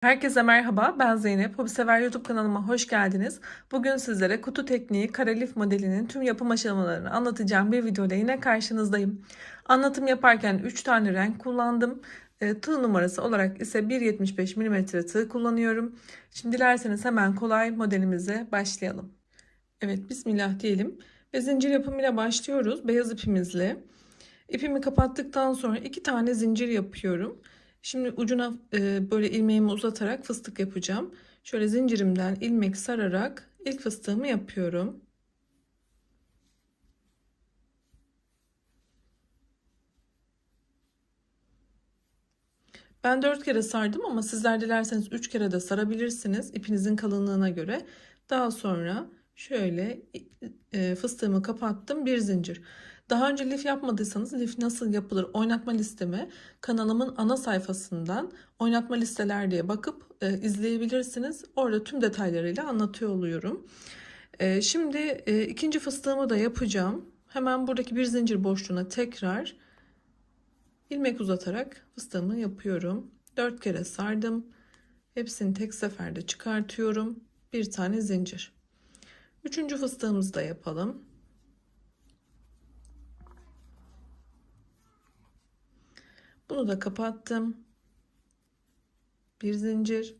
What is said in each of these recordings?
Herkese merhaba, ben Zeynep. Hobisever YouTube kanalıma hoş geldiniz. Bugün sizlere kutu tekniği kare lif modelinin tüm yapım aşamalarını anlatacağım bir videoda yine karşınızdayım. Anlatım yaparken 3 tane renk kullandım. Tığ numarası olarak ise 1,75 mm tığ kullanıyorum. Şimdi dilerseniz hemen kolay modelimize başlayalım. Evet, bismillah diyelim ve zincir yapımıyla başlıyoruz. Beyaz ipimizle. İpimi kapattıktan sonra 2 tane zincir yapıyorum. Şimdi ucuna böyle ilmeğimi uzatarak fıstık yapacağım. Şöyle zincirimden ilmek sararak ilk fıstığımı yapıyorum. Ben 4 kere sardım ama sizler dilerseniz 3 kere de sarabilirsiniz ipinizin kalınlığına göre. Daha sonra şöyle fıstığımı kapattım, bir zincir. Daha önce lif yapmadıysanız lif nasıl yapılır oynatma listemi kanalımın ana sayfasından oynatma listeler diye bakıp izleyebilirsiniz. Orada tüm detaylarıyla anlatıyor oluyorum. Şimdi ikinci fıstığımı da yapacağım. Hemen buradaki bir zincir boşluğuna tekrar ilmek uzatarak fıstığımı yapıyorum. 4 kere sardım. Hepsini tek seferde çıkartıyorum. Bir tane zincir. Üçüncü fıstığımızı da yapalım. Bunu da kapattım. Bir zincir.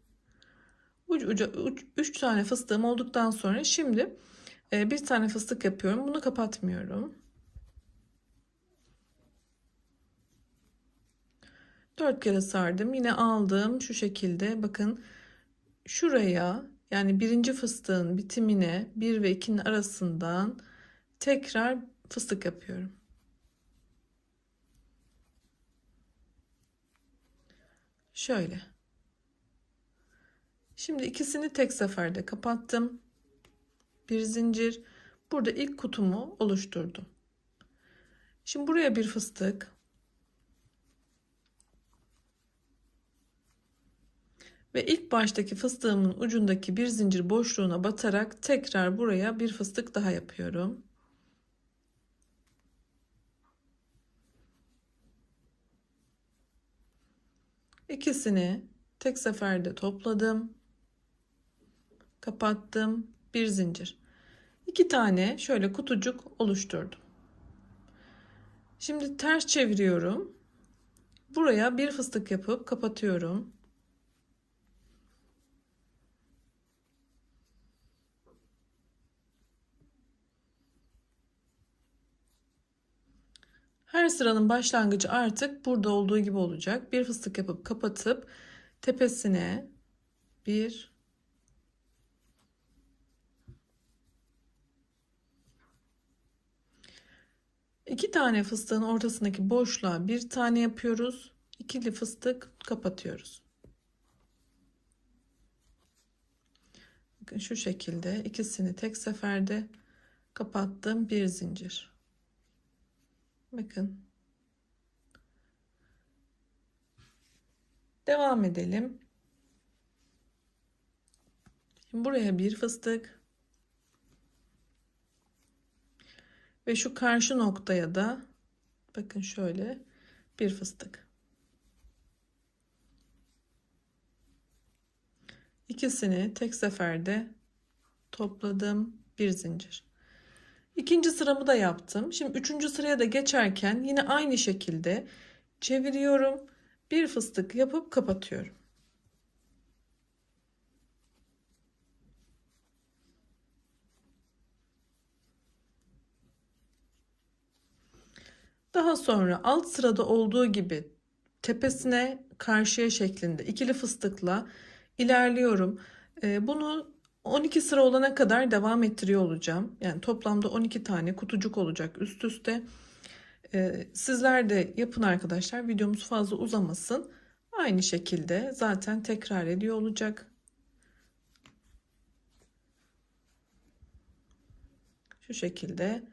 Ucu uca 3 tane fıstığım olduktan sonra şimdi bir tane fıstık yapıyorum. Bunu kapatmıyorum. 4 kere sardım. Yine aldım şu şekilde. Bakın şuraya, yani birinci fıstığın bitimine 1 ve 2'nin arasından tekrar fıstık yapıyorum. Şöyle. Şimdi ikisini tek seferde kapattım. Bir zincir. Burada ilk kutumu oluşturdum. Şimdi buraya bir fıstık. Ve ilk baştaki fıstığımın ucundaki bir zincir boşluğuna batarak tekrar buraya bir fıstık daha yapıyorum. İkisini tek seferde topladım. Kapattım. Bir zincir. 2 tane şöyle kutucuk oluşturdum. Şimdi ters çeviriyorum. Buraya bir fıstık yapıp kapatıyorum. Her sıranın başlangıcı artık burada olduğu gibi olacak. Bir fıstık yapıp kapatıp tepesine bir, iki tane fıstığın ortasındaki boşluğa bir tane yapıyoruz. İkili fıstık kapatıyoruz. Bakın şu şekilde ikisini tek seferde kapattım, bir zincir. Bakın. Devam edelim. Şimdi buraya bir fıstık ve şu karşı noktaya da bakın şöyle bir fıstık. İkisini tek seferde topladım, bir zincir. İkinci sıramı da yaptım. Şimdi üçüncü sıraya da geçerken yine aynı şekilde çeviriyorum. Bir fıstık yapıp kapatıyorum. Daha sonra alt sırada olduğu gibi tepesine karşıya şeklinde ikili fıstıkla ilerliyorum. Bunu 12 sıra olana kadar devam ettiriyor olacağım. Yani toplamda 12 tane kutucuk olacak üst üste. Sizler de yapın arkadaşlar. Videomuz fazla uzamasın. Aynı şekilde zaten tekrar ediyor olacak. Şu şekilde.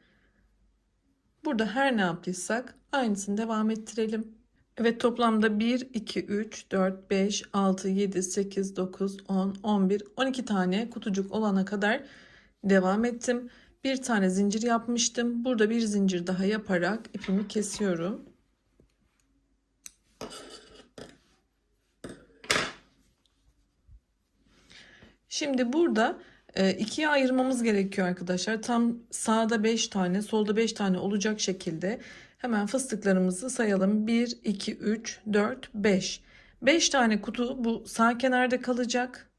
Burada her ne yaptıysak aynısını devam ettirelim. Evet, toplamda 1, 2, 3, 4, 5, 6, 7, 8, 9, 10, 11, 12 tane kutucuk olana kadar devam ettim. Bir tane zincir yapmıştım. Burada bir zincir daha yaparak ipimi kesiyorum. Şimdi burada ikiye ayırmamız gerekiyor arkadaşlar. Tam sağda 5 tane, solda 5 tane olacak şekilde hemen fıstıklarımızı sayalım. 1, 2, 3, 4, 5. 5 tane kutu bu sağ kenarda kalacak.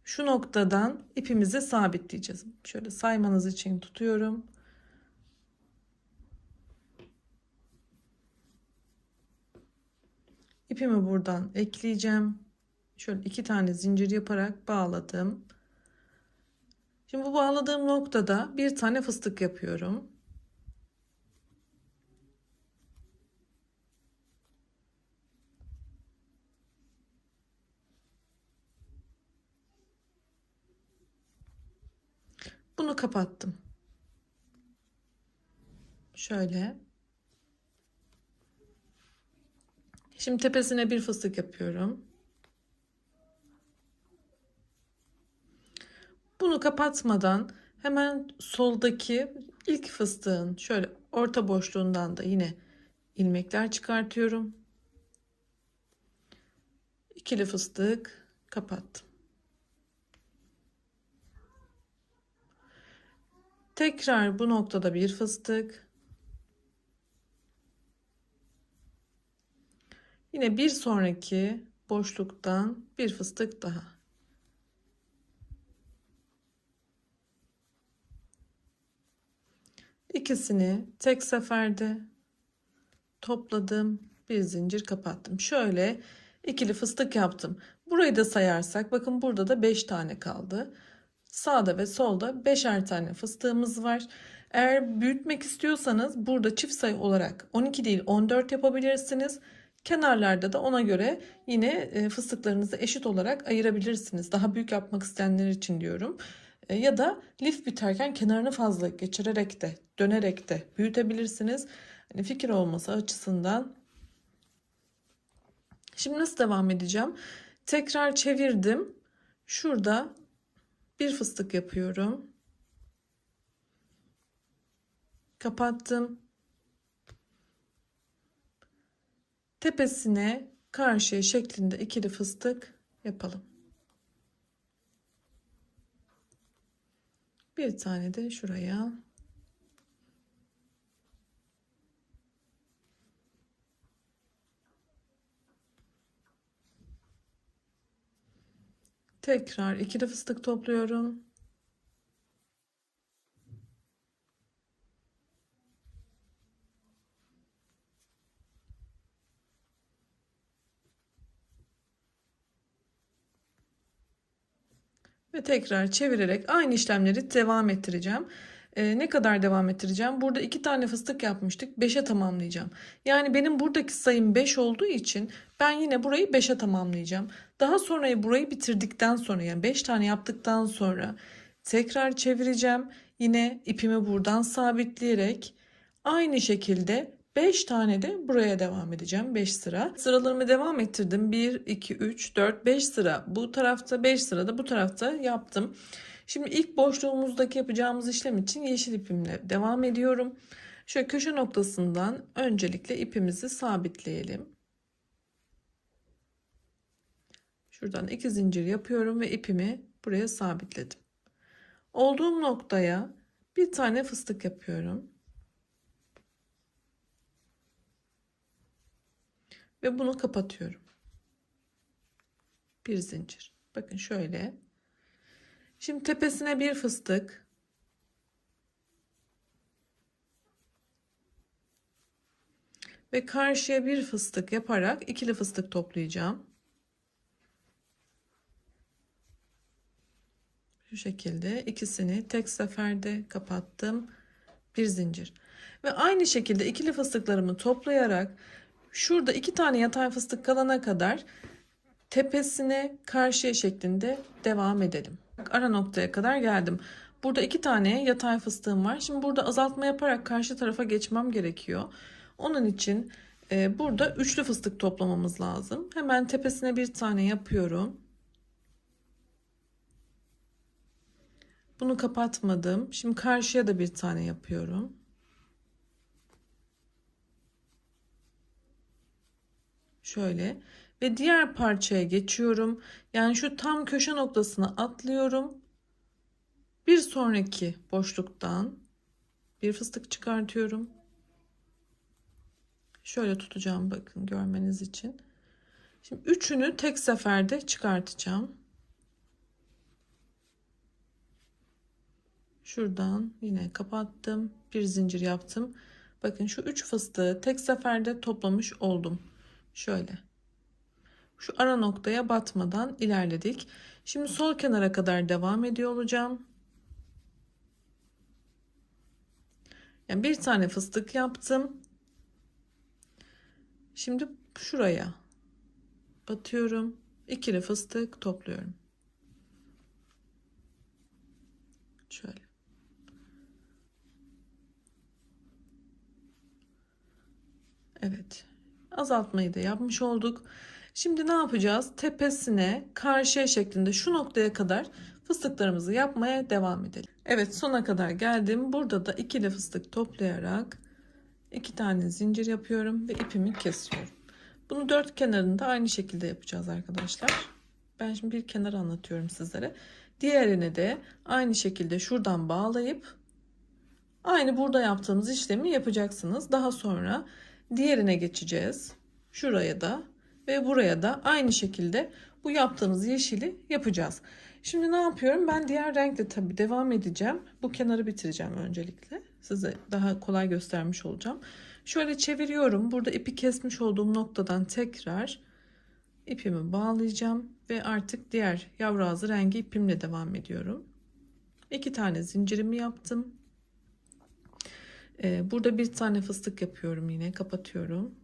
Şu noktadan ipimizi sabitleyeceğiz. Şöyle saymanız için tutuyorum. İpimi buradan ekleyeceğim. Şöyle 2 tane zincir yaparak bağladım. Şimdi bu bağladığım noktada bir tane fıstık yapıyorum. Bunu kapattım. Şöyle. Şimdi tepesine bir fıstık yapıyorum. Bunu kapatmadan hemen soldaki ilk fıstığın şöyle orta boşluğundan da yine ilmekler çıkartıyorum. İkili fıstık kapattım. Tekrar bu noktada bir fıstık. Yine bir sonraki boşluktan bir fıstık daha. İkisini tek seferde topladım. Bir zincir kapattım. Şöyle ikili fıstık yaptım. Burayı da sayarsak bakın burada da 5 tane kaldı. Sağda ve solda 5'er tane fıstığımız var. Eğer büyütmek istiyorsanız burada çift sayı olarak 12 değil 14 yapabilirsiniz. Kenarlarda da ona göre yine fıstıklarınızı eşit olarak ayırabilirsiniz. Daha büyük yapmak isteyenler için diyorum. Ya da lif biterken kenarını fazla geçirerek de dönerek de büyütebilirsiniz. Hani fikir olması açısından. Şimdi nasıl devam edeceğim? Tekrar çevirdim. Şurada bir fıstık yapıyorum. Kapattım. Tepesine karşıya şeklinde ikili fıstık yapalım. Bir tane de şuraya. Tekrar ikili fıstık topluyorum. Ve tekrar çevirerek aynı işlemleri devam ettireceğim. Ne kadar devam ettireceğim? Burada 2 tane fıstık yapmıştık. 5'e tamamlayacağım. Yani benim buradaki sayım 5 olduğu için ben yine burayı 5'e tamamlayacağım. Daha sonra burayı bitirdikten sonra yani 5 tane yaptıktan sonra tekrar çevireceğim. Yine ipimi buradan sabitleyerek aynı şekilde 5 tane de buraya devam edeceğim. 5 sıra. Sıralarımı devam ettirdim. 1, 2, 3, 4, 5 sıra. Bu tarafta 5 sıra da bu tarafta yaptım. Şimdi ilk boşluğumuzdaki yapacağımız işlem için yeşil ipimle devam ediyorum. Şöyle köşe noktasından öncelikle ipimizi sabitleyelim. Şuradan 2 zincir yapıyorum ve ipimi buraya sabitledim. Olduğum noktaya bir tane fıstık yapıyorum. Ve bunu kapatıyorum. Bir zincir. Bakın şöyle. Şimdi tepesine bir fıstık. Ve karşıya bir fıstık yaparak ikili fıstık toplayacağım. Şu şekilde ikisini tek seferde kapattım. Bir zincir. Ve aynı şekilde ikili fıstıklarımı toplayarak şurada 2 tane yatay fıstık kalana kadar tepesine karşıya şeklinde devam edelim. Ara noktaya kadar geldim. Burada 2 tane yatay fıstığım var. Şimdi burada azaltma yaparak karşı tarafa geçmem gerekiyor. Onun için burada üçlü fıstık toplamamız lazım. Hemen tepesine bir tane yapıyorum. Bunu kapatmadım. Şimdi karşıya da bir tane yapıyorum. Şöyle ve diğer parçaya geçiyorum. Yani şu tam köşe noktasına atlıyorum. Bir sonraki boşluktan bir fıstık çıkartıyorum. Şöyle tutacağım, bakın görmeniz için. Şimdi üçünü tek seferde çıkartacağım. Şuradan yine kapattım. Bir zincir yaptım. Bakın şu 3 fıstığı tek seferde toplamış oldum. Şöyle. Şu ara noktaya batmadan ilerledik. Şimdi sol kenara kadar devam ediyor olacağım. Yani bir tane fıstık yaptım. Şimdi şuraya batıyorum. İkili fıstık topluyorum. Şöyle. Evet. Azaltmayı da yapmış olduk. Şimdi ne yapacağız? Tepesine karşıya şeklinde şu noktaya kadar fıstıklarımızı yapmaya devam edelim. Evet, sona kadar geldim. Burada da ikili fıstık toplayarak 2 tane zincir yapıyorum ve ipimi kesiyorum. Bunu dört kenarında aynı şekilde yapacağız arkadaşlar. Ben şimdi bir kenar anlatıyorum sizlere. Diğerini de aynı şekilde şuradan bağlayıp aynı burada yaptığımız işlemi yapacaksınız. Daha sonra diğerine geçeceğiz. Şuraya da ve buraya da aynı şekilde bu yaptığımız yeşili yapacağız. Şimdi ne yapıyorum? Ben diğer renkle tabii devam edeceğim. Bu kenarı bitireceğim öncelikle. Size daha kolay göstermiş olacağım. Şöyle çeviriyorum. Burada ipi kesmiş olduğum noktadan tekrar ipimi bağlayacağım ve artık diğer yavru ağzı rengi ipimle devam ediyorum. 2 tane zincirimi yaptım. Burada bir tane fıstık yapıyorum, yine kapatıyorum.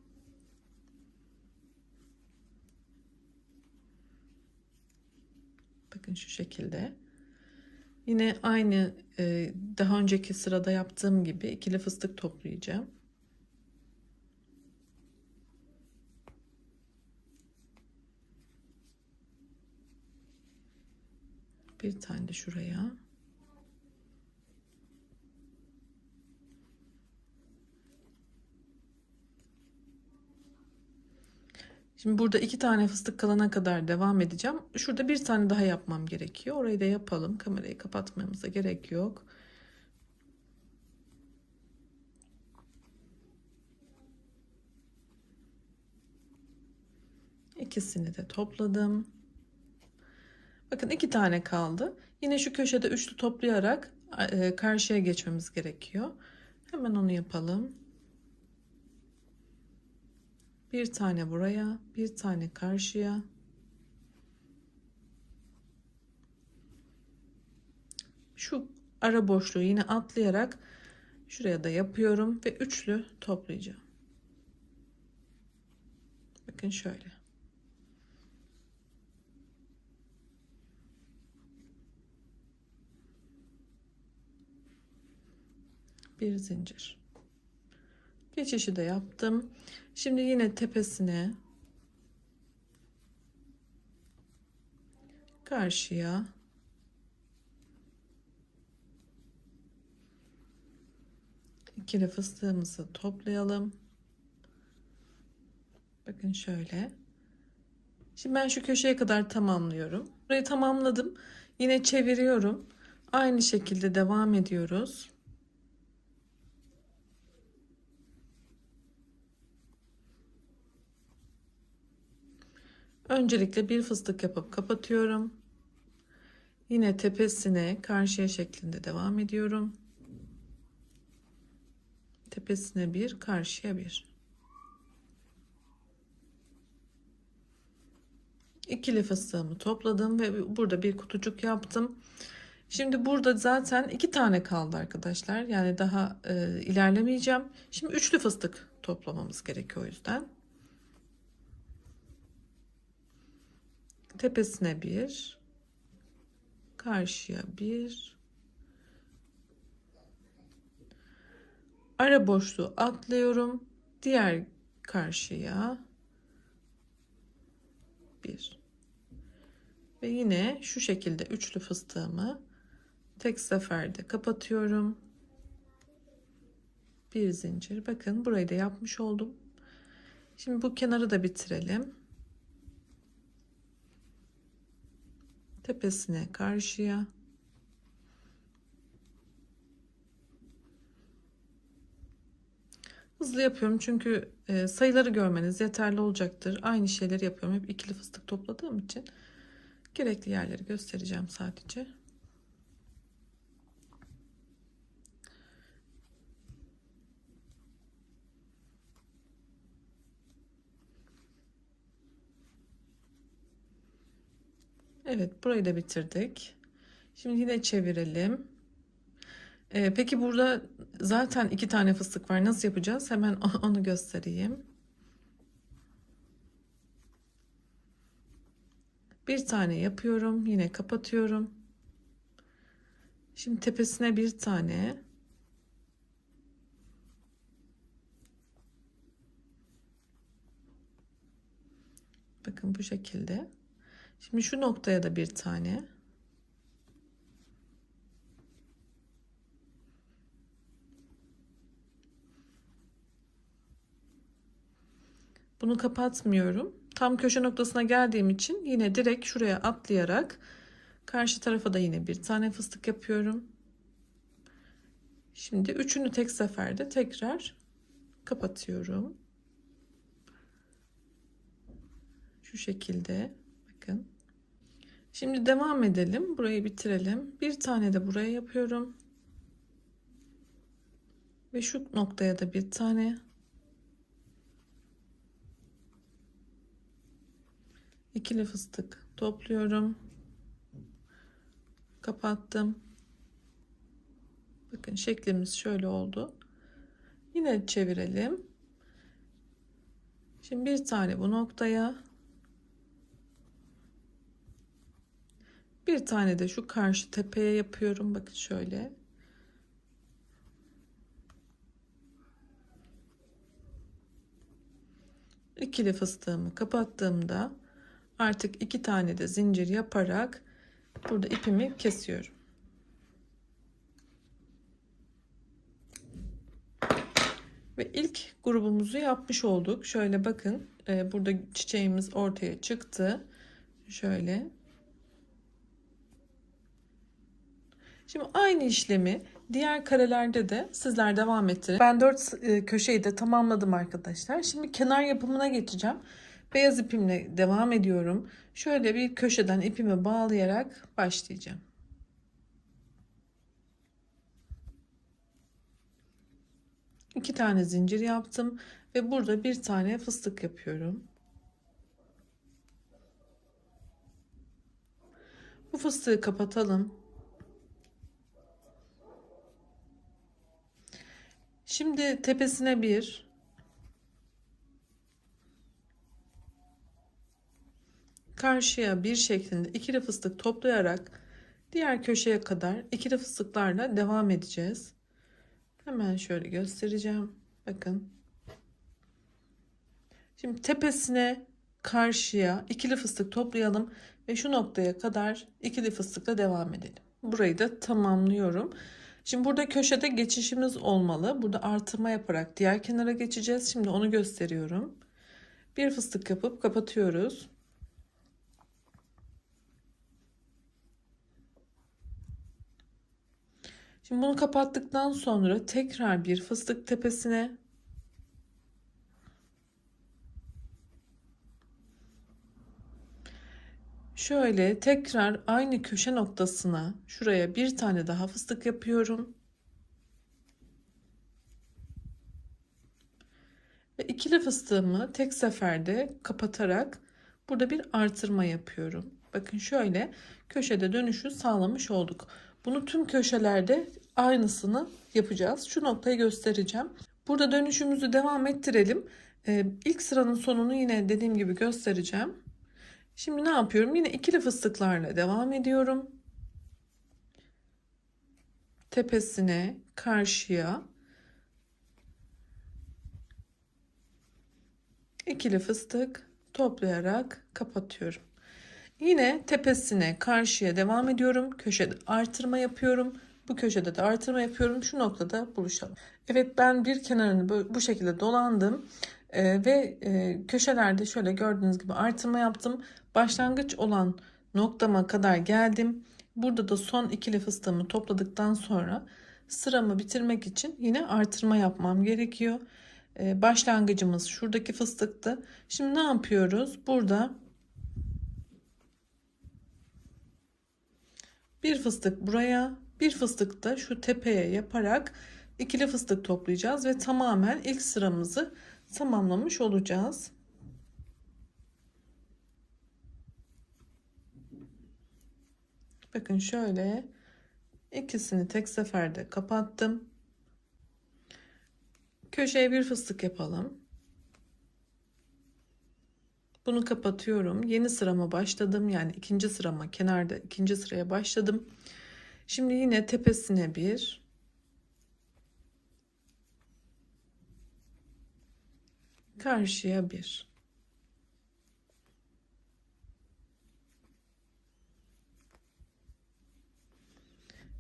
Bakın şu şekilde. Yine aynı daha önceki sırada yaptığım gibi ikili fıstık toplayacağım. Bir tane de şuraya. Şimdi burada 2 tane fıstık kalana kadar devam edeceğim. Şurada bir tane daha yapmam gerekiyor. Orayı da yapalım. Kamerayı kapatmamıza gerek yok. İkisini de topladım. Bakın 2 tane kaldı. Yine şu köşede üçlü toplayarak karşıya geçmemiz gerekiyor. Hemen onu yapalım. Bir tane buraya, bir tane karşıya. Şu ara boşluğu yine atlayarak şuraya da yapıyorum ve üçlü toplayacağım. Bakın şöyle. Bir zincir. Geçişi de yaptım. Şimdi yine tepesine karşıya ikili fıstığımızı toplayalım. Bakın şöyle. Şimdi ben şu köşeye kadar tamamlıyorum. Burayı tamamladım. Yine çeviriyorum. Aynı şekilde devam ediyoruz. Öncelikle bir fıstık yapıp kapatıyorum. Yine tepesine karşıya şeklinde devam ediyorum. Tepesine bir, karşıya bir. İkili fıstığımı topladım ve burada bir kutucuk yaptım. Şimdi burada zaten 2 tane kaldı arkadaşlar. Yani daha ilerlemeyeceğim. Şimdi üçlü fıstık toplamamız gerekiyor o yüzden. Tepesine bir, karşıya bir. Ara boşluğu atlıyorum. Diğer karşıya bir. Ve yine şu şekilde üçlü fıstığımı tek seferde kapatıyorum. Bir zincir. Bakın burayı da yapmış oldum. Şimdi bu kenarı da bitirelim. tepesine, karşıya. Hızlı yapıyorum çünkü sayıları görmeniz yeterli olacaktır. Aynı şeyleri yapıyorum. Hep ikili fıstık topladığım için gerekli yerleri göstereceğim sadece. Evet, burayı da bitirdik. Şimdi yine çevirelim. Peki burada zaten 2 tane fıstık var. Nasıl yapacağız? Hemen onu göstereyim. Bir tane yapıyorum. Yine kapatıyorum. Şimdi tepesine bir tane. Bakın bu şekilde. Şimdi şu noktaya da bir tane. Bunu kapatmıyorum. Tam köşe noktasına geldiğim için yine direkt şuraya atlayarak karşı tarafa da yine bir tane fıstık yapıyorum. Şimdi üçünü tek seferde tekrar kapatıyorum. Şu şekilde bakın. Şimdi devam edelim. Burayı bitirelim. Bir tane de buraya yapıyorum. Ve şu noktaya da bir tane. İkili fıstık topluyorum. Kapattım. Bakın şeklimiz şöyle oldu. Yine çevirelim. Şimdi bir tane bu noktaya. Bir tane de şu karşı tepeye yapıyorum. Bakın şöyle. İkili fıstığımı kapattığımda artık 2 tane de zincir yaparak burada ipimi kesiyorum. Ve ilk grubumuzu yapmış olduk. Şöyle bakın, burada çiçeğimiz ortaya çıktı. Şöyle. Şimdi aynı işlemi diğer karelerde de sizler devam ettirin. Ben 4 köşeyi de tamamladım arkadaşlar. Şimdi kenar yapımına geçeceğim. Beyaz ipimle devam ediyorum. Şöyle bir köşeden ipimi bağlayarak başlayacağım. İki tane zincir yaptım ve burada bir tane fıstık yapıyorum. Bu fıstığı kapatalım. Şimdi tepesine bir, karşıya bir şeklinde ikili fıstık toplayarak diğer köşeye kadar ikili fıstıklarla devam edeceğiz. Hemen şöyle göstereceğim. Bakın. Şimdi tepesine karşıya ikili fıstık toplayalım ve şu noktaya kadar ikili fıstıkla devam edelim. Burayı da tamamlıyorum. Şimdi burada köşede geçişimiz olmalı. Burada artırma yaparak diğer kenara geçeceğiz. Şimdi onu gösteriyorum. Bir fıstık yapıp kapatıyoruz. Şimdi bunu kapattıktan sonra tekrar bir fıstık tepesine, şöyle tekrar aynı köşe noktasına şuraya bir tane daha fıstık yapıyorum. Ve ikili fıstığımı tek seferde kapatarak burada bir artırma yapıyorum. Bakın şöyle köşede dönüşü sağlamış olduk. Bunu tüm köşelerde aynısını yapacağız. Şu noktayı göstereceğim. Burada dönüşümüzü devam ettirelim. İlk sıranın sonunu yine dediğim gibi göstereceğim. Şimdi ne yapıyorum? Yine ikili fıstıklarla devam ediyorum. Tepesine, karşıya ikili fıstık toplayarak kapatıyorum. Yine tepesine, karşıya devam ediyorum. Köşede artırma yapıyorum. Bu köşede de artırma yapıyorum. Şu noktada buluşalım. Evet, ben bir kenarını bu şekilde dolandım. Ve köşelerde şöyle gördüğünüz gibi artırma yaptım. Başlangıç olan noktama kadar geldim. Burada da son ikili fıstığımı topladıktan sonra sıramı bitirmek için yine artırma yapmam gerekiyor. Başlangıcımız şuradaki fıstıktı. Şimdi ne yapıyoruz? Burada bir fıstık buraya, bir fıstık da şu tepeye yaparak ikili fıstık toplayacağız ve tamamen ilk sıramızı tamamlamış olacağız. Bakın şöyle ikisini tek seferde kapattım. Köşeye bir fıstık yapalım. Bunu kapatıyorum. Yeni sırama başladım. Yani ikinci sırama, kenarda ikinci sıraya başladım. Şimdi yine tepesine bir, karşıya bir.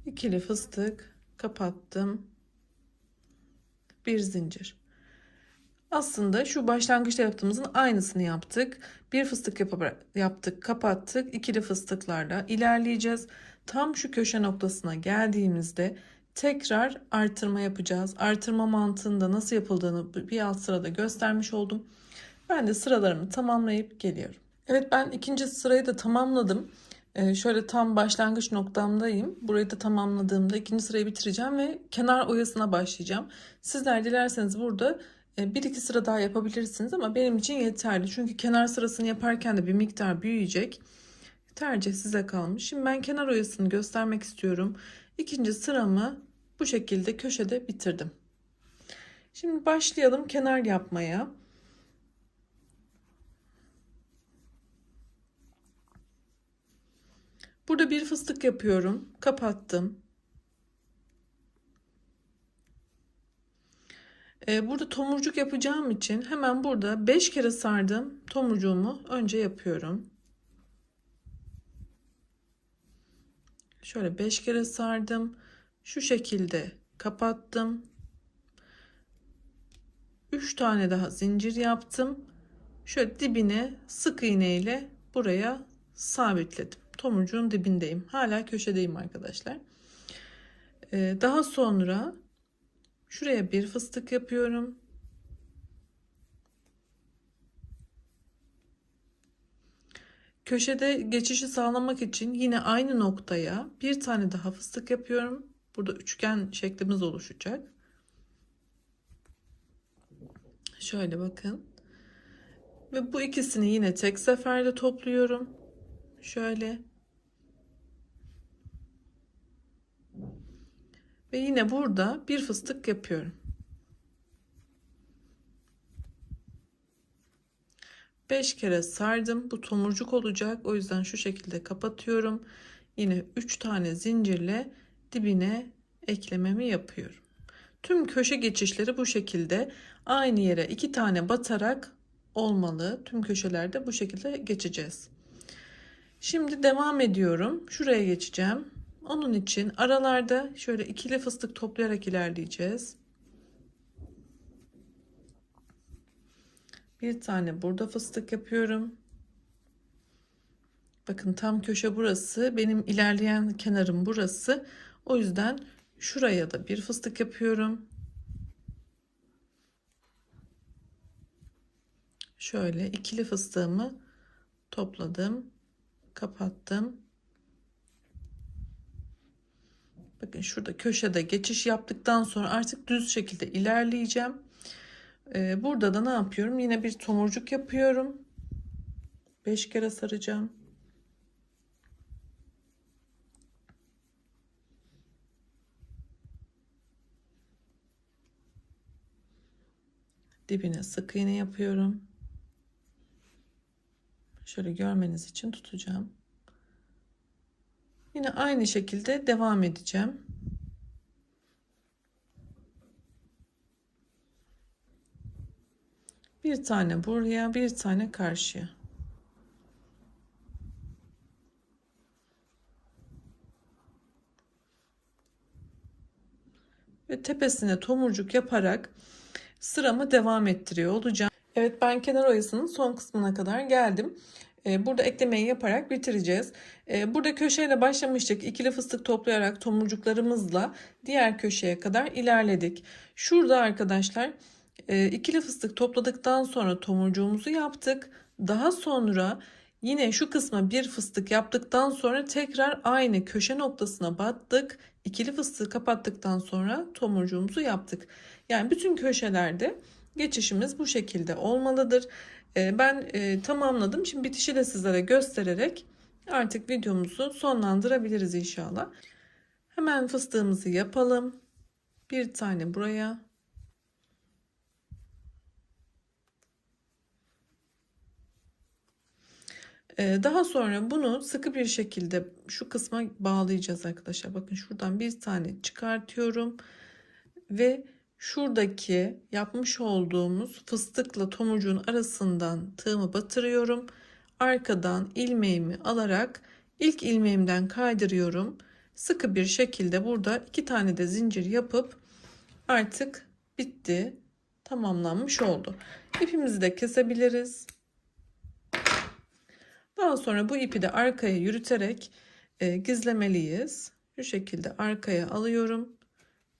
İkili fıstık kapattım. Bir zincir. Aslında şu başlangıçta yaptığımızın aynısını yaptık. Bir fıstık yaptık, kapattık. İkili fıstıklarla ilerleyeceğiz. Tam şu köşe noktasına geldiğimizde tekrar artırma yapacağız. Artırma mantığında nasıl yapıldığını bir alt sırada göstermiş oldum. Ben de sıralarımı tamamlayıp geliyorum. Evet, ben ikinci sırayı da tamamladım. Şöyle tam başlangıç noktamdayım. Burayı da tamamladığımda ikinci sırayı bitireceğim ve kenar oyasına başlayacağım. Sizler dilerseniz burada bir iki sıra daha yapabilirsiniz ama benim için yeterli. Çünkü kenar sırasını yaparken de bir miktar büyüyecek. Tercih size kalmış. Şimdi ben kenar oyasını göstermek istiyorum. İkinci sıramı bu şekilde köşede bitirdim. Şimdi başlayalım kenar yapmaya. Burada bir fıstık yapıyorum. Kapattım. Burada tomurcuk yapacağım için hemen burada 5 kere sardım. Tomurcuğumu önce yapıyorum. Şöyle 5 kere sardım. Şu şekilde kapattım. 3 tane daha zincir yaptım. Şöyle dibine sık iğne ile buraya sabitledim. Tomurcuğun dibindeyim. Hala köşedeyim arkadaşlar. Daha sonra şuraya bir fıstık yapıyorum. Köşede geçişi sağlamak için yine aynı noktaya bir tane daha fıstık yapıyorum. Burada üçgen şeklimiz oluşacak. Şöyle bakın. Ve bu ikisini yine tek seferde topluyorum. Şöyle. Ve yine burada bir fıstık yapıyorum. 5 kere sardım. Bu tomurcuk olacak. O yüzden şu şekilde kapatıyorum. Yine 3 tane zincirle dibine eklememi yapıyorum. Tüm köşe geçişleri bu şekilde aynı yere 2 tane batarak olmalı. Tüm köşelerde bu şekilde geçeceğiz. Şimdi devam ediyorum. Şuraya geçeceğim. Onun için aralarda şöyle ikili fıstık toplayarak ilerleyeceğiz. Bir tane burada fıstık yapıyorum. Bakın tam köşe burası. Benim ilerleyen kenarım burası. O yüzden şuraya da bir fıstık yapıyorum. Şöyle ikili fıstığımı topladım. Kapattım. Bakın şurada köşede geçiş yaptıktan sonra artık düz şekilde ilerleyeceğim. Burada da ne yapıyorum? Yine bir tomurcuk yapıyorum. 5 kere saracağım. Dibine sık iğne yapıyorum. Şöyle görmeniz için tutacağım. Yine aynı şekilde devam edeceğim. Bir tane buraya, bir tane karşıya. Ve tepesine tomurcuk yaparak sıramı devam ettiriyor olacağım. Evet, ben kenar oyasının son kısmına kadar geldim. Burada eklemeyi yaparak bitireceğiz. Burada köşeyle başlamıştık. İkili fıstık toplayarak tomurcuklarımızla diğer köşeye kadar ilerledik. Şurada arkadaşlar ikili fıstık topladıktan sonra tomurcuğumuzu yaptık. Daha sonra yine şu kısma bir fıstık yaptıktan sonra tekrar aynı köşe noktasına battık. İkili fıstığı kapattıktan sonra tomurcuğumuzu yaptık. Yani bütün köşelerde geçişimiz bu şekilde olmalıdır. Ben tamamladım. Şimdi bitişi de sizlere göstererek artık videomuzu sonlandırabiliriz inşallah. Hemen fıstığımızı yapalım. Bir tane buraya. Daha sonra bunu sıkı bir şekilde şu kısma bağlayacağız arkadaşlar. Bakın şuradan bir tane çıkartıyorum ve şuradaki yapmış olduğumuz fıstıkla tomurcuğun arasından tığımı batırıyorum. Arkadan ilmeğimi alarak ilk ilmeğimden kaydırıyorum. Sıkı bir şekilde burada 2 tane de zincir yapıp artık bitti. Tamamlanmış oldu. İpimizi de kesebiliriz. Daha sonra bu ipi de arkaya yürüterek gizlemeliyiz. Şu şekilde arkaya alıyorum.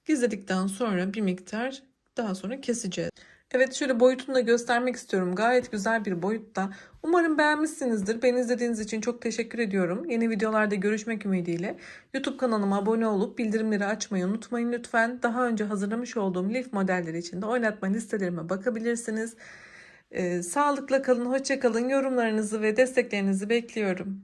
Gizledikten sonra bir miktar daha sonra keseceğiz. Evet, şöyle boyutunu da göstermek istiyorum. Gayet güzel bir boyutta. Umarım beğenmişsinizdir. Beni izlediğiniz için çok teşekkür ediyorum. Yeni videolarda görüşmek ümidiyle. YouTube kanalıma abone olup bildirimleri açmayı unutmayın lütfen. Daha önce hazırlamış olduğum lif modelleri için de oynatma listelerime bakabilirsiniz. Sağlıkla kalın, hoşça kalın. Yorumlarınızı ve desteklerinizi bekliyorum.